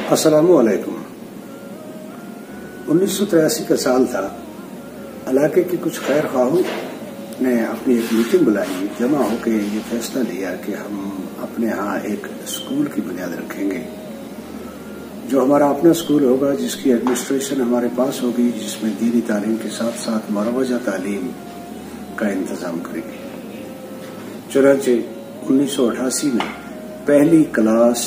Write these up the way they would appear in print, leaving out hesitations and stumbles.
السلام علیکم۔ 1983 کا سال تھا۔ علاقے کے کچھ خیر خواہوں نے اپنی ایک میٹنگ بلائی، جمع ہو کے یہ فیصلہ لیا کہ ہم اپنے ہاں ایک اسکول کی بنیاد رکھیں گے جو ہمارا اپنا اسکول ہوگا، جس کی ایڈمنسٹریشن ہمارے پاس ہوگی، جس میں دینی تعلیم کے ساتھ ساتھ مروجہ تعلیم کا انتظام کریں گے۔ چنانچہ 1988 میں پہلی کلاس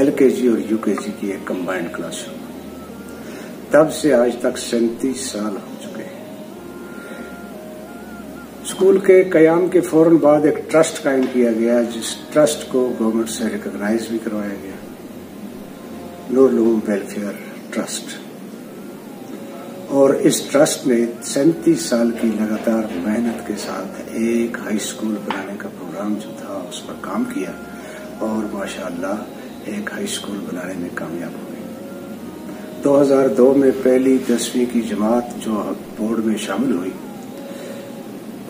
LKG اور UKG کی ایک کمبائنڈ کلاس ہوئی۔ تب سے آج تک 37 سال ہو چکے ہیں۔ اسکول کے قیام کے فوراً بعد ایک ٹرسٹ قائم کیا گیا، جس ٹرسٹ کو گورنمنٹ سے ریکگنائز بھی کروایا گیا، نور العلوم ویلفیئر ٹرسٹ۔ اور اس ٹرسٹ نے 37 سال کی لگاتار محنت کے ساتھ ایک ہائی اسکول بنانے کا پروگرام جو تھا اس پر کام کیا، اور ماشاءاللہ ایک ہائی اسکول بنانے میں کامیاب ہوئے۔ 2002 میں پہلی 10ویں کی جماعت جو بورڈ میں شامل ہوئی،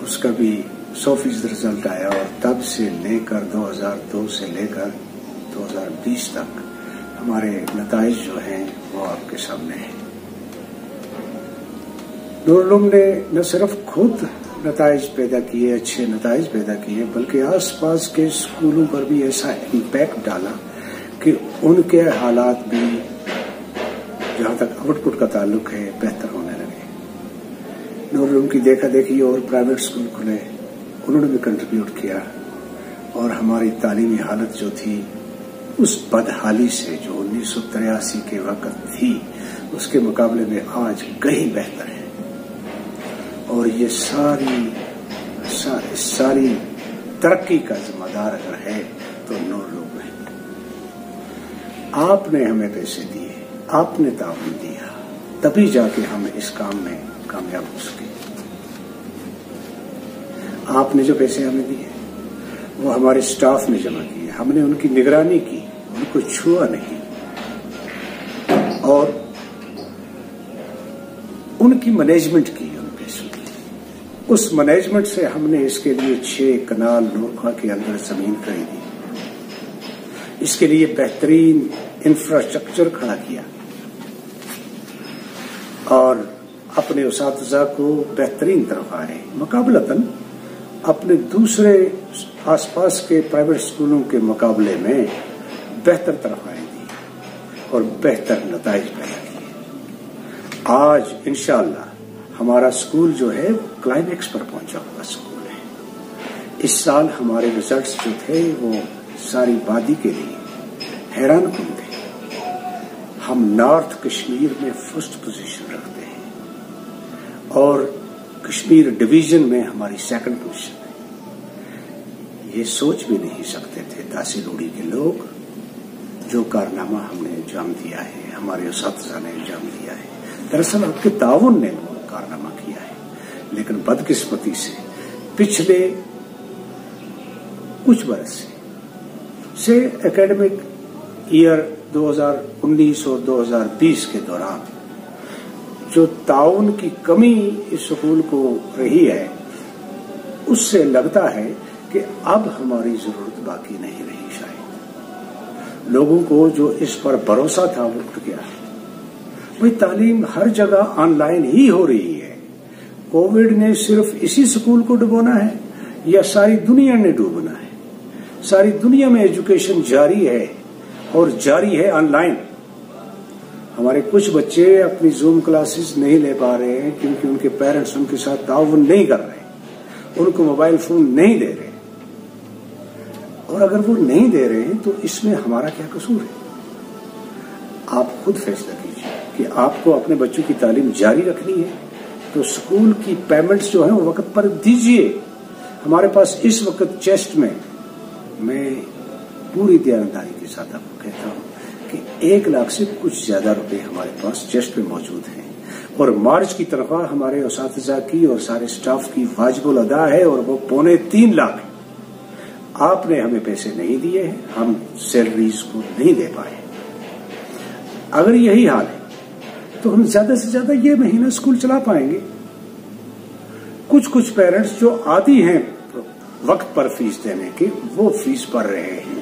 اس کا بھی 100% رزلٹ آیا، اور تب سے لے کر 2002 سے لے کر 2020 تک ہمارے نتائج جو ہیں وہ آپ کے سامنے ہیں۔ نور العلوم نے نہ صرف خود نتائج پیدا کیے، اچھے نتائج پیدا کیے، بلکہ آس پاس کے اسکولوں پر بھی ایسا امپیکٹ ڈالا کہ ان کے حالات بھی جہاں تک آؤٹ پٹ کا تعلق ہے بہتر ہونے لگے۔ نور العلوم کی دیکھا دیکھی اور پرائیویٹ اسکول کھلے، انہوں نے بھی کنٹریبیوٹ کیا، اور ہماری تعلیمی حالت جو تھی اس بدحالی سے جو 1983 کے وقت تھی، اس کے مقابلے میں آج کہیں بہتر ہے۔ اور یہ ساری ترقی کا ذمہ دار اگر ہے تو نور العلوم ہے۔ آپ نے ہمیں پیسے دیے، آپ نے تعاون دیا، تبھی جا کے ہم اس کام میں کامیاب ہو سکے۔ آپ نے جو پیسے ہمیں دیے وہ ہمارے اسٹاف نے جمع کیے، ہم نے ان کی نگرانی کی، ان کو چھوا نہیں، اور ان کی مینجمنٹ کی ان پیسوں کی۔ اس مینجمنٹ سے ہم نے اس کے لیے 6 کنال نورخواہ کے اندر زمین خریدی، اس کے لیے بہترین انفراسٹرکچر کھڑا کیا، اور اپنے اساتذہ کو بہترین تنخواہیں مقابلتاً اپنے دوسرے آس پاس کے پرائیویٹ اسکولوں کے مقابلے میں بہتر تنخواہیں دی اور بہتر نتائج پیدا کیے۔ آج انشاءاللہ ہمارا اسکول جو ہے وہ کلائمیکس پر پہنچا ہوا اسکول ہے۔ اس سال ہمارے ریزلٹس جو تھے وہ ساری وادی کے لیے حیران کن تھے۔ ہم نارتھ کشمیر میں فرسٹ پوزیشن رکھتے ہیں، اور کشمیر ڈویژن میں ہماری 2nd پوزیشن ہے۔ یہ سوچ بھی نہیں سکتے تھے تحصیل اڑی کے لوگ، جو کارنامہ ہم نے انجام دیا ہے، ہمارے اساتذہ نے انجام دیا ہے۔ دراصل آپ کے تعاون نے وہ کارنامہ کیا ہے، لیکن بدقسمتی سے پچھلے کچھ برس سے اکیڈمک ایئر 2019 اور 2020 کے دوران جو تعاون کی کمی اس اسکول کو رہی ہے، اس سے لگتا ہے کہ اب ہماری ضرورت باقی نہیں رہی۔ شاید لوگوں کو جو اس پر بھروسہ تھا وہ اٹھ گیا ہے۔ بھئی تعلیم ہر جگہ آن لائن ہی ہو رہی ہے۔ کووڈ نے صرف اسی اسکول کو ڈبونا ہے یا ساری دنیا نے ڈوبنا ہے؟ ساری دنیا میں ایجوکیشن جاری ہے، اور جاری ہے آن لائن۔ ہمارے کچھ بچے اپنی زوم کلاسز نہیں لے پا رہے ہیں کیونکہ ان کے پیرنٹس ان کے ساتھ تعاون نہیں کر رہے، ان کو موبائل فون نہیں دے رہے، اور اگر وہ نہیں دے رہے ہیں تو اس میں ہمارا کیا قصور ہے؟ آپ خود فیصلہ کیجیے کہ آپ کو اپنے بچوں کی تعلیم جاری رکھنی ہے تو اسکول کی پیمنٹس جو ہیں وہ وقت پر دیجیے۔ ہمارے پاس اس وقت چیسٹ میں پوری دیانتداری کے ساتھ آپ کو کہتا ہوں کہ 1 لاکھ سے کچھ زیادہ روپے ہمارے پاس چیسٹ میں موجود ہیں، اور مارچ کی تنخواہ ہمارے اساتذہ کی اور سارے اسٹاف کی واجب الادا ہے، اور وہ 2.25 لاکھ ہے۔ آپ نے ہمیں پیسے نہیں دیے ہیں، ہم سیلریز کو نہیں دے پائے۔ اگر یہی حال ہے تو ہم زیادہ سے زیادہ یہ مہینہ اسکول چلا پائیں گے۔ کچھ پیرنٹس جو عادی ہیں وقت پر فیس دینے کے، وہ فیس بھر رہے ہیں،